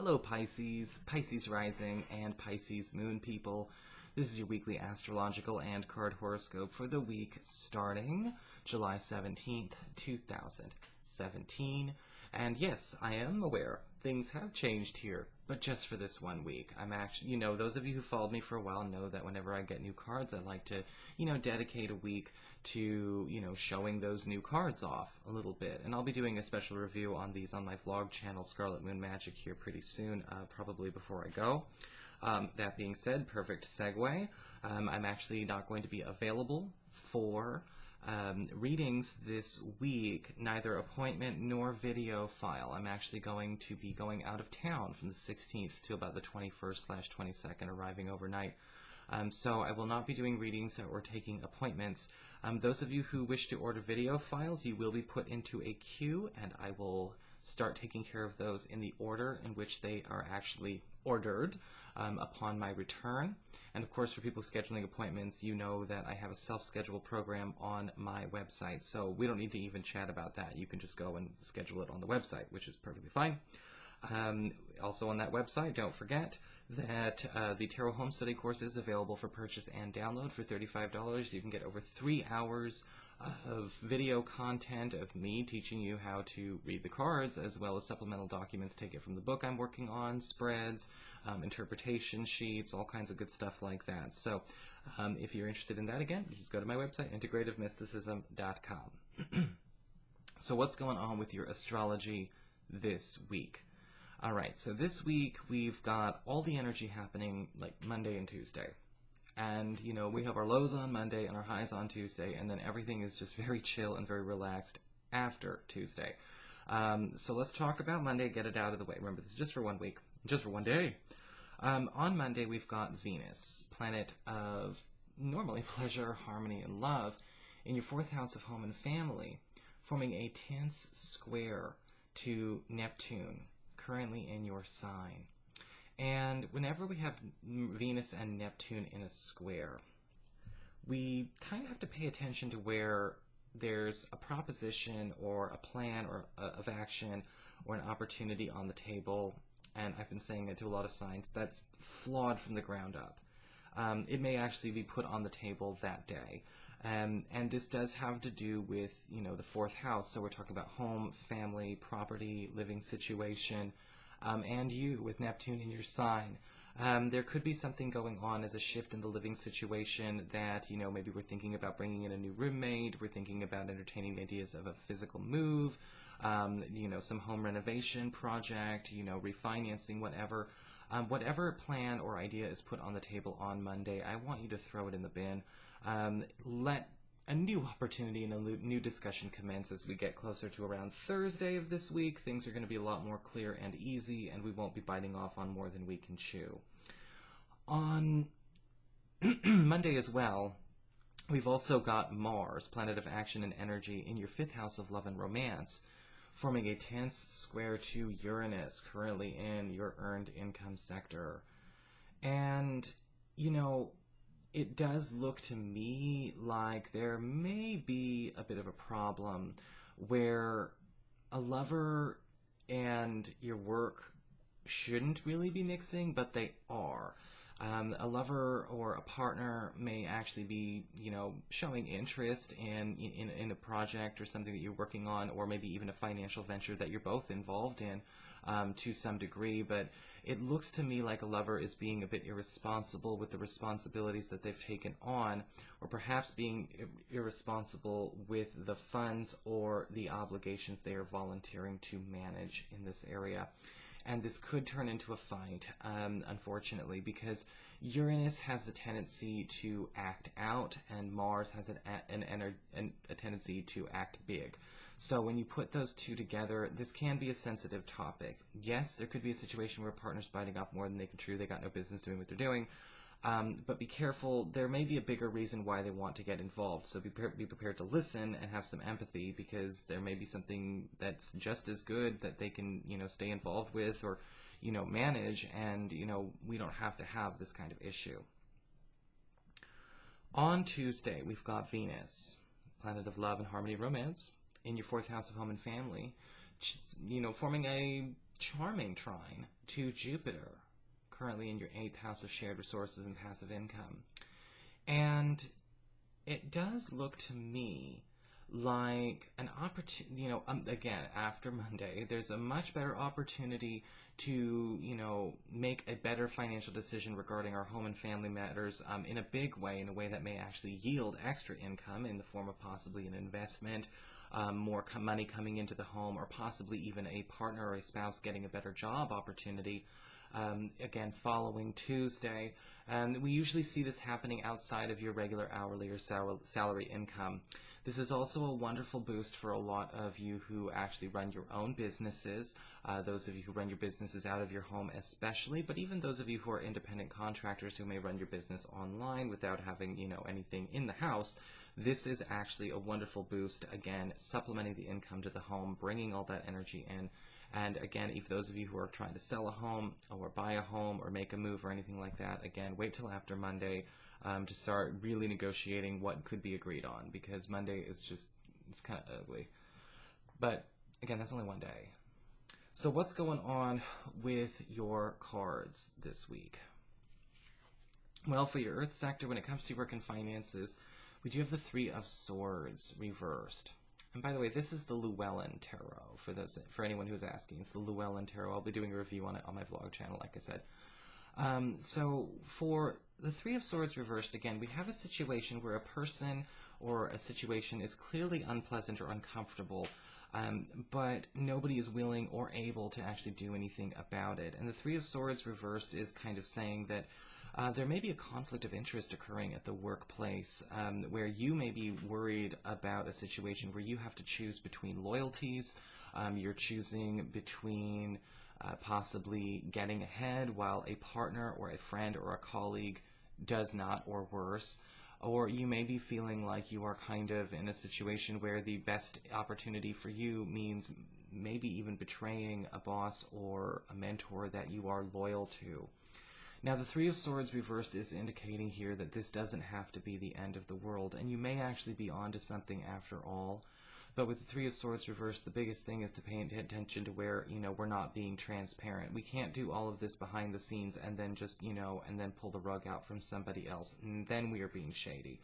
Hello Pisces, Pisces rising, and Pisces moon people. This is your weekly astrological and card horoscope for the week starting July 17th, 2017. And yes, I am aware things have changed here, but just for this 1 week. I'm actually, those of you who followed me for a while know that whenever I get new cards, I like to, dedicate a week to, showing those new cards off a little bit. And I'll be doing a special review on these on my vlog channel, Scarlet Moon Magic, here pretty soon, probably before I go. That being said, perfect segue. I'm actually not going to be available for readings this week, neither appointment nor video file. I'm actually going to be going out of town from the 16th to about the 21st/22nd, arriving overnight. So I will not be doing readings or taking appointments. Those of you who wish to order video files, you will be put into a queue, and I will start taking care of those in the order in which they are actually ordered upon my return. And of course, for people scheduling appointments, you know that I have a self-schedule program on my website, so we don't need to even chat about that. You can just go and schedule it on the website, which is perfectly fine. Also on that website, don't forget that the Tarot Home Study course is available for purchase and download for $35. You can get over 3 hours of video content of me teaching you how to read the cards, as well as supplemental documents taken from the book I'm working on, spreads, interpretation sheets, all kinds of good stuff like that. So if you're interested in that, again, you just go to my website, integrativemysticism.com. So what's going on with your astrology this week? All right, so this week we've got all the energy happening like Monday and Tuesday. And, we have our lows on Monday and our highs on Tuesday, and then everything is just very chill and very relaxed after Tuesday. So let's talk about Monday, get it out of the way. Remember, this is just for 1 week, just for 1 day. On Monday, we've got Venus, planet of normally pleasure, harmony, and love, in your 4th house of home and family, forming a tense square to Neptune, currently in your sign. And whenever we have Venus and Neptune in a square, we kind of have to pay attention to where there's a proposition or a plan or of action or an opportunity on the table, and I've been saying it to a lot of signs, that's flawed from the ground up. It may actually be put on the table that day. And this does have to do with, the 4th house. So we're talking about home, family, property, living situation, and you with Neptune in your sign. There could be something going on as a shift in the living situation that, maybe we're thinking about bringing in a new roommate, we're thinking about entertaining the ideas of a physical move, some home renovation project, refinancing, whatever. Whatever plan or idea is put on the table on Monday, I want you to throw it in the bin. Let a new opportunity and a new discussion commence as we get closer to around Thursday of this week. Things are going to be a lot more clear and easy, and we won't be biting off on more than we can chew. On Monday as well, we've also got Mars, planet of action and energy, in your 5th house of love and romance, forming a tense square to Uranus, currently in your earned income sector. And, it does look to me like there may be a bit of a problem where a lover and your work shouldn't really be mixing, but they are. A lover or a partner may actually be, showing interest in a project or something that you're working on, or maybe even a financial venture that you're both involved in to some degree. But it looks to me like a lover is being a bit irresponsible with the responsibilities that they've taken on, or perhaps being irresponsible with the funds or the obligations they are volunteering to manage in this area. And this could turn into a fight, unfortunately, because Uranus has a tendency to act out, and Mars has a tendency to act big. So when you put those two together, this can be a sensitive topic. Yes, there could be a situation where a partner's biting off more than they can chew. They got no business doing what they're doing. But be careful, there may be a bigger reason why they want to get involved. So be prepared to listen and have some empathy, because there may be something that's just as good that they can, stay involved with or, manage, and, we don't have to have this kind of issue. On Tuesday, we've got Venus, planet of love and harmony and romance, in your 4th house of home and family, forming a charming trine to Jupiter, currently in your 8th house of shared resources and passive income. And it does look to me like an opportunity, again, after Monday, there's a much better opportunity to, make a better financial decision regarding our home and family matters in a big way, in a way that may actually yield extra income in the form of possibly an investment, more money coming into the home, or possibly even a partner or a spouse getting a better job opportunity. Again, following Tuesday. And we usually see this happening outside of your regular hourly or salary income. This is also a wonderful boost for a lot of you who actually run your own businesses, those of you who run your businesses out of your home especially, but even those of you who are independent contractors who may run your business online without having, anything in the house. This is actually a wonderful boost, again, supplementing the income to the home, bringing all that energy in. And again, if those of you who are trying to sell a home or buy a home or make a move or anything like that, again, wait till after Monday to start really negotiating what could be agreed on, because Monday is it's kind of ugly. But again, that's only one day. So what's going on with your cards this week? Well, for your Earth sector, when it comes to work and finances, we do have the 3 of Swords reversed. And by the way, this is the Llewellyn Tarot, for anyone who's asking. It's the Llewellyn Tarot. I'll be doing a review on it on my vlog channel, like I said. So for the 3 of Swords reversed, again, we have a situation where a person or a situation is clearly unpleasant or uncomfortable, but nobody is willing or able to actually do anything about it. And the 3 of Swords reversed is kind of saying that there may be a conflict of interest occurring at the workplace, where you may be worried about a situation where you have to choose between loyalties. You're choosing between possibly getting ahead while a partner or a friend or a colleague does not, or worse. Or you may be feeling like you are kind of in a situation where the best opportunity for you means maybe even betraying a boss or a mentor that you are loyal to. Now, the 3 of Swords reversed is indicating here that this doesn't have to be the end of the world, and you may actually be onto something after all. But with the 3 of Swords reversed, the biggest thing is to pay attention to where, we're not being transparent. We can't do all of this behind the scenes and then just, and then pull the rug out from somebody else, and then we are being shady.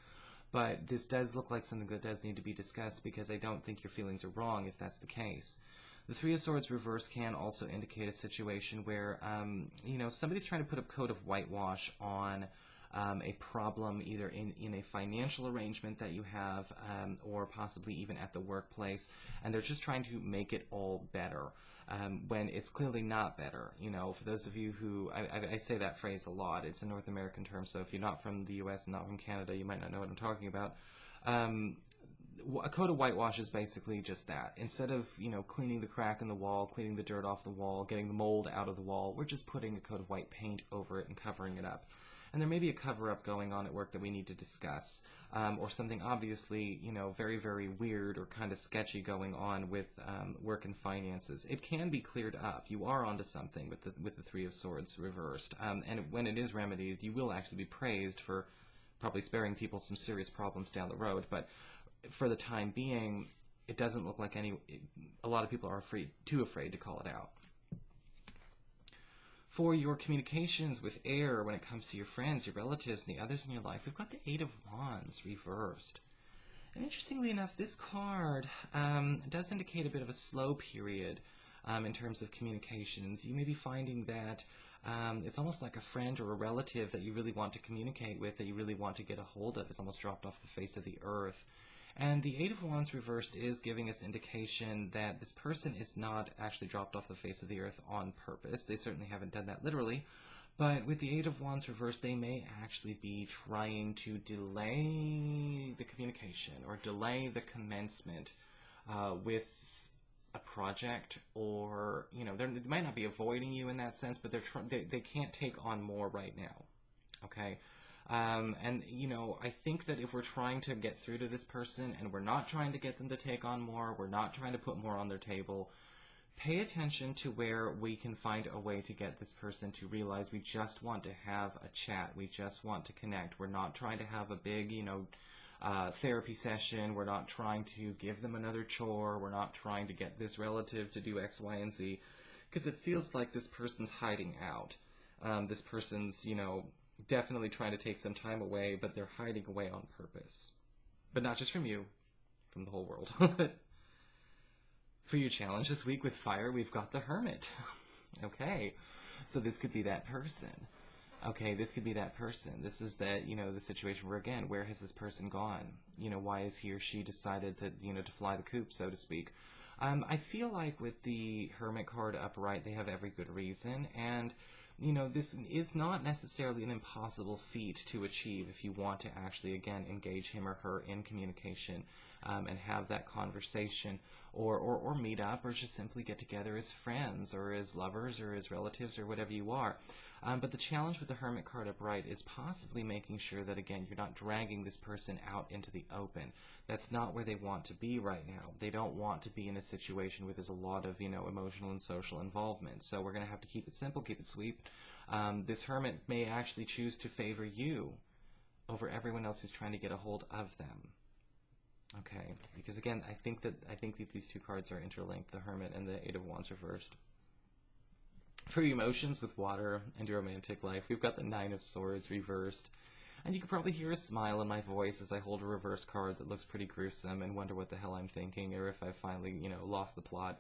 But this does look like something that does need to be discussed, because I don't think your feelings are wrong if that's the case. The 3 of Swords reverse can also indicate a situation where, somebody's trying to put a coat of whitewash on a problem either in a financial arrangement that you have or possibly even at the workplace, and they're just trying to make it all better when it's clearly not better. For those of you who, I say that phrase a lot, it's a North American term, so if you're not from the US and not from Canada, you might not know what I'm talking about. A coat of whitewash is basically just that. Instead of, cleaning the crack in the wall, cleaning the dirt off the wall, getting the mold out of the wall, we're just putting a coat of white paint over it and covering it up. And there may be a cover-up going on at work that we need to discuss, or something obviously, very, very weird or kind of sketchy going on with work and finances. It can be cleared up. You are onto something with the 3 of Swords reversed. And when it is remedied, you will actually be praised for probably sparing people some serious problems down the road. But for the time being, it doesn't look like a lot of people are too afraid to call it out. For your communications with air, when it comes to your friends, your relatives, and the others in your life, we've got the 8 of Wands reversed. And interestingly enough, this card does indicate a bit of a slow period in terms of communications. You may be finding that it's almost like a friend or a relative that you really want to communicate with, that you really want to get a hold of, is almost dropped off the face of the earth. And the 8 of Wands reversed is giving us indication that this person is not actually dropped off the face of the earth on purpose. They certainly haven't done that literally. But with the 8 of Wands reversed, they may actually be trying to delay the communication or delay the commencement with a project, or, they might not be avoiding you in that sense, but they can't take on more right now. Okay? And, I think that if we're trying to get through to this person and we're not trying to get them to take on more, we're not trying to put more on their table, pay attention to where we can find a way to get this person to realize we just want to have a chat. We just want to connect. We're not trying to have a big, therapy session. We're not trying to give them another chore. We're not trying to get this relative to do X, Y, and Z. because it feels like this person's hiding out. This person's, definitely trying to take some time away, but they're hiding away on purpose. But not just from you, from the whole world. For your challenge this week with fire, we've got the hermit. Okay, so this could be that person. Okay, this could be that person. This is that, the situation where, again, where has this person gone? Why has he or she decided to, to fly the coop, so to speak? I feel like with the hermit card upright, they have every good reason, and this is not necessarily an impossible feat to achieve if you want to actually, again, engage him or her in communication and have that conversation, or meet up, or just simply get together as friends or as lovers or as relatives or whatever you are. But the challenge with the hermit card upright is possibly making sure that, again, you're not dragging this person out into the open. That's not where they want to be right now. They don't want to be in a situation where there's a lot of, emotional and social involvement. So we're going to have to keep it simple, keep it sweet. This hermit may actually choose to favor you over everyone else who's trying to get a hold of them. Okay, because again, I think that these two cards are interlinked, the hermit and the Eight of Wands reversed. For your emotions with water and your romantic life, we've got the Nine of Swords reversed. And you can probably hear a smile in my voice as I hold a reverse card that looks pretty gruesome and wonder what the hell I'm thinking, or if I finally, lost the plot.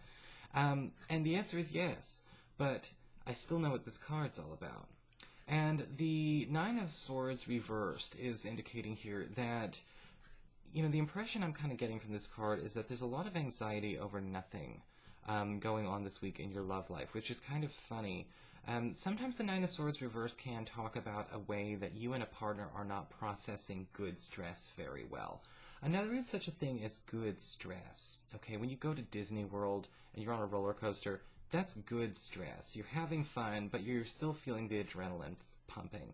And the answer is yes, but I still know what this card's all about. And the Nine of Swords reversed is indicating here that, the impression I'm kind of getting from this card is that there's a lot of anxiety over nothing going on this week in your love life, which is kind of funny. Sometimes the Nine of Swords reversed can talk about a way that you and a partner are not processing good stress very well. Now, there is such a thing as good stress. Okay, when you go to Disney World and you're on a roller coaster, that's good stress. You're having fun, but you're still feeling the adrenaline pumping.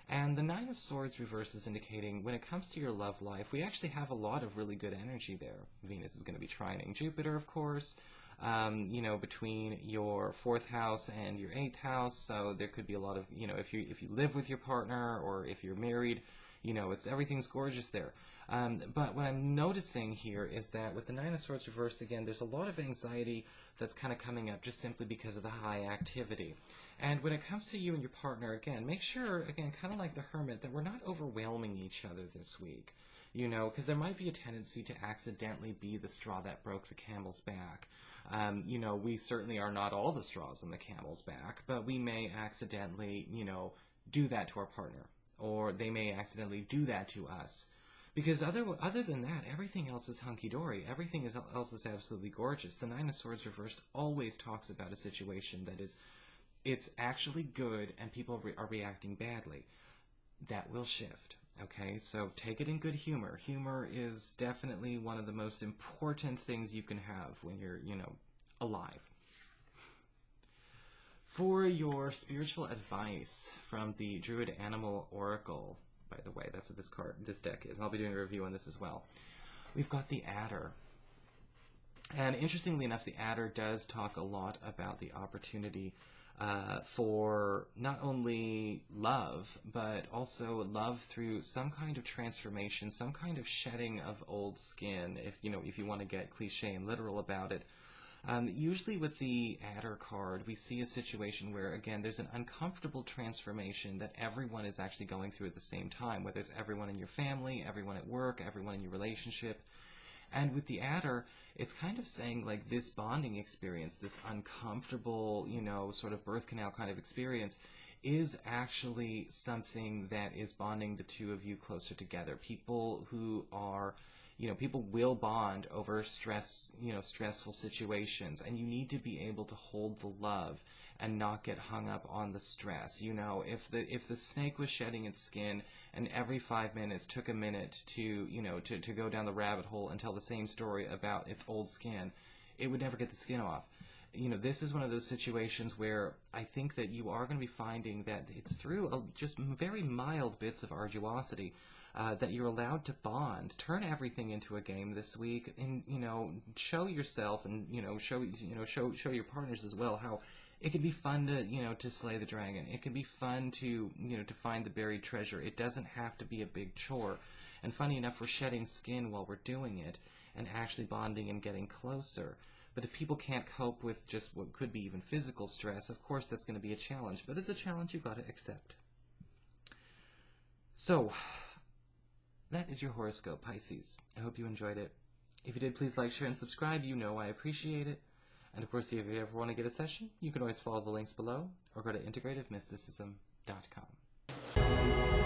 And the Nine of Swords reverse is indicating when it comes to your love life, we actually have a lot of really good energy there. Venus is going to be trining Jupiter, of course, between your 4th house and your 8th house. So there could be a lot of, if you live with your partner or if you're married, everything's gorgeous there. But what I'm noticing here is that with the Nine of Swords reversed, again, there's a lot of anxiety that's kind of coming up just simply because of the high activity. And when it comes to you and your partner, again, make sure, again, kind of like the hermit, that we're not overwhelming each other this week. Because there might be a tendency to accidentally be the straw that broke the camel's back. We certainly are not all the straws on the camel's back, but we may accidentally, do that to our partner. Or they may accidentally do that to us. Because other than that, everything else is hunky-dory. Everything else is absolutely gorgeous. The Nine of Swords reversed always talks about a situation that is, it's actually good and people are reacting badly. That will shift. Okay, so take it in good humor. Humor is definitely one of the most important things you can have when you're, alive. For your spiritual advice from the Druid Animal Oracle, by the way, that's what this deck is. I'll be doing a review on this as well. We've got the Adder. And interestingly enough, the Adder does talk a lot about the opportunity for not only love, but also love through some kind of transformation, some kind of shedding of old skin, if you want to get cliche and literal about it. Usually with the Adder card, we see a situation where, again, there's an uncomfortable transformation that everyone is actually going through at the same time, whether it's everyone in your family, everyone at work, everyone in your relationship. And with the Adder, it's kind of saying, like, this bonding experience, this uncomfortable, sort of birth canal kind of experience, is actually something that is bonding the two of you closer together. People who are, people will bond over stressful situations, and you need to be able to hold the love and not get hung up on the stress. If the snake was shedding its skin and every 5 minutes took a minute to go down the rabbit hole and tell the same story about its old skin, it would never get the skin off. This is one of those situations where I think that you are going to be finding that it's through just very mild bits of arduosity that you're allowed to bond. Turn everything into a game this week, and show yourself and show your partners as well how it can be fun to slay the dragon. It can be fun to to find the buried treasure. It doesn't have to be a big chore. And funny enough, we're shedding skin while we're doing it and actually bonding and getting closer. But if people can't cope with just what could be even physical stress, of course that's going to be a challenge. But it's a challenge you've got to accept. So, that is your horoscope, Pisces. I hope you enjoyed it. If you did, please like, share, and subscribe. You know I appreciate it. And of course, if you ever want to get a session, you can always follow the links below or go to integrativemysticism.com.